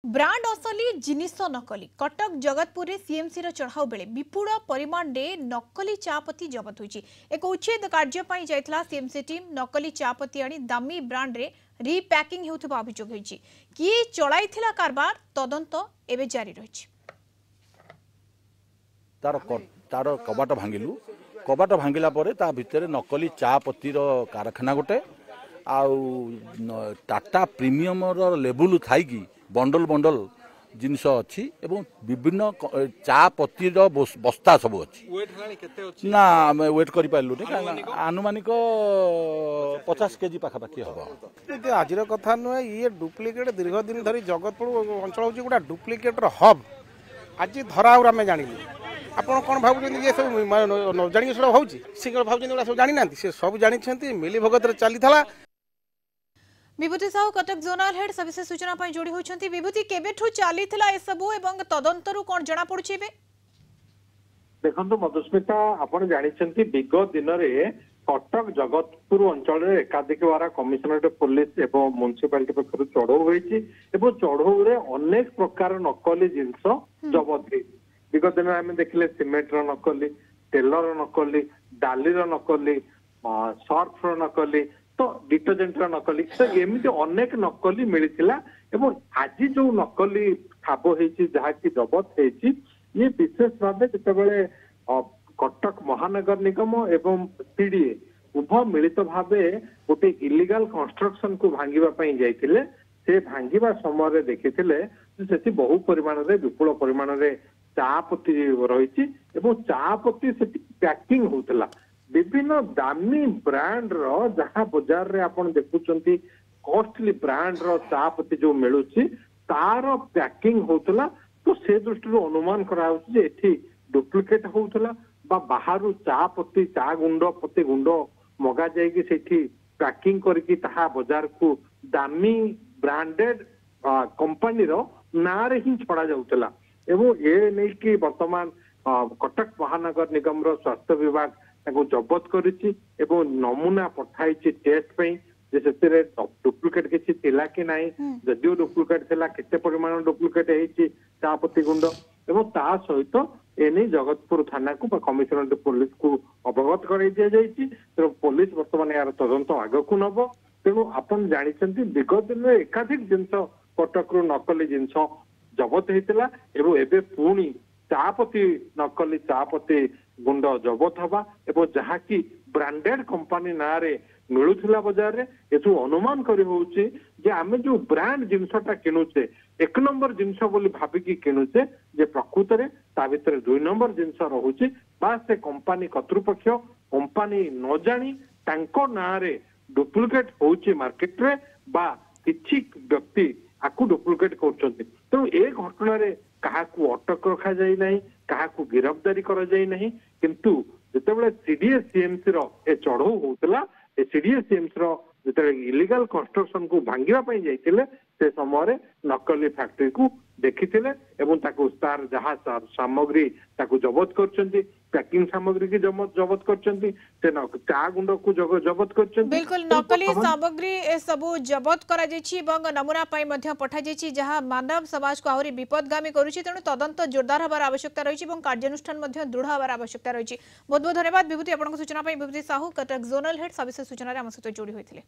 Brand असली जिनिस नकली कटक जगतपुर सीएमसी चढ़ाऊ बेले विपुल परिमाण में नकली चापत्ती जबत होती। एक उच्छेद कार्य जाइथिला सीएमसी टीम नकली चापत्ती आनी दामी ब्रांड रे रिपैकिंग होउथबा अभियोग होईछि। किए चलाइथिला कारबार तदंत एबे जारी रहिछि। तार कबाट भांगिलु कबाट भांगिला परे ता भितरे नकली चापत्तीर कारखाना गोटे आउ टाटा प्रीमियम लेवल थाई कि बंडल बंडल जिनस अच्छी एवं विभिन्न चा पत्ती बस्ता सब अच्छी ना वेट कर पारू आनुमानिक 50 केजी पाखापाखि हम आज कथा नुहे ये डुप्लिकेट दीर्घ दिन धरी जगतपुर अंचल हूँ गोटे डुप्लिकेटर हब आज धरा आम जानिलु आपड़ कौन भाव ये सब जाणी सब हूँ सिंगल भाव सब जानी ना सी सब जानी मिली भगत चली था। विभूति साहू कटक जोनाल हेड सविशेष सूचना पाई जोड़ी होछंती। विभूति केबेठू चलीथिला ए सबु एवं तदंतरु कोन जणा पड़ुछि बे? देखंतु मधुस्मिता आपण जानिछंती विगत दिन रे कटक जगतपुर अंचल रे एकाधिक वारा कमिशनरेट पुलिस एवं म्युनिसिपालिटी पक्षरु चढ़ऊ होईछि एवं चढ़ऊ रे अनेक प्रकार नकली जिंस जबत होईछि। विगत दिन आमे देखिले सीमेंट रो नकली, तेलर नकली, डाली रो नकली, सर्फ रो नकली तो डिटर्जेंट नकली तो एमती अनेक नकली मिलता एवं आज जो नकली ठाब होती जहाँकि जबत होती ये विशेष भाव जिते कटक महानगर निगम एवं सीडीए उभय मिलित भाव गोटे इलीगल कंस्ट्रक्शन को भांगा जाइए से भांगा समय देखी बहु परिमाण विपुल परिमाण चापत्ती रही चापत्ती से पैकिंग होता विभिन्न दामी ब्रांड रो जहाँ बाजार रे आपण देखुचंती कॉस्टली ब्रांड रो चापत्ती जो मिलुची तार पैकिंग होतला तो से दृष्टि अनुमान करा जे एठी डुप्लिकेट होतला बा बाहरु चापत्ती चा गुंड पत्ती गुंड मगा जाय कि सेठी पैकिंग करके ताहा बाजार को दामी ब्रांडेड कंपनी रो नारे ही छड़ा जाउतला एवं ए नै कि वर्तमान कटक महानगर निगम रो स्वास्थ्य विभाग जबत करिछि एवं नमूना पठाई टेस्ट पे जे डुप्लिकेट किछि थिला कि नाही जदियो डुप्लिकेट थिला केते परिमाण डुप्लिकेट हेछि चापत्ती गुंड एवं ता सहित एने जगतपुर थाना को कमिशनरेट पुलिस को अवगत कराई दिया जाइछि। तो पुलिस वर्तमान यार तदंत आग को नब तेणु आपण जानिछंती विगत दिन में एकाधिक जिंस कटकरू नकली जिंस जबत हेतिला एवं एबे पुणी चापत्ती नकली चापत्ती गुंड जबत हवा एवं जहाँकि ब्रांडेड कंपनी ना रे मिलुथिला बाजार रे एथु अनुमान करि होउची जे आमे जो ब्रांड जिंसटा किनुचे एक नंबर जिंस बोली भाबिकी किनुचे जे प्रकृत रे ता भितर 2 नंबर जिंस रहुची बा से कंपनी कर्तृपक्ष कंपनी न जानी तांको ना रे डुप्लिकेट होउची मार्केट रे बा किछि व्यक्ति आकु डुप्लिकेट करछन्ती। तो ए घटना रे काहाकू अटक रखा जाई नहीं काहाकू गिरफ्तारी करा जाई नहीं किंतु जितेबाला सीडीएस सीएमसी रो ए चढ़ऊ होतला ए सीडीएस सीएमसी रो जिते इलीगल कंस्ट्रक्शन को भांगा जाइए से समय नकली फैक्ट्री को देखिथिले एवं ताको तार जहाँ सामग्री ताको जबत करछन्ती पैकिंग सामग्री की जबत करछन्ती से चा गुंड को जबत करछन्ती। बिल्कुल नकली सामग्री ए सबु जबत करा जेछि एवं नमूना पाई मध्य पठा जेछि जहाँ मानव समाज को आहुरी विपदगामी करूछि। तेणु तदंत जोरदार हबार आवश्यकता रहिछि एवं कार्यानुष्ठान मध्य दृढ़ हबार आवश्यकता रहिछि। बहुत बहुत धन्यवाद विभूति आपन सूचना पाई। विभूति साहू कटक जोनल हेड सविशेष सूचना रे हम सहित जोड़ी होइथिले।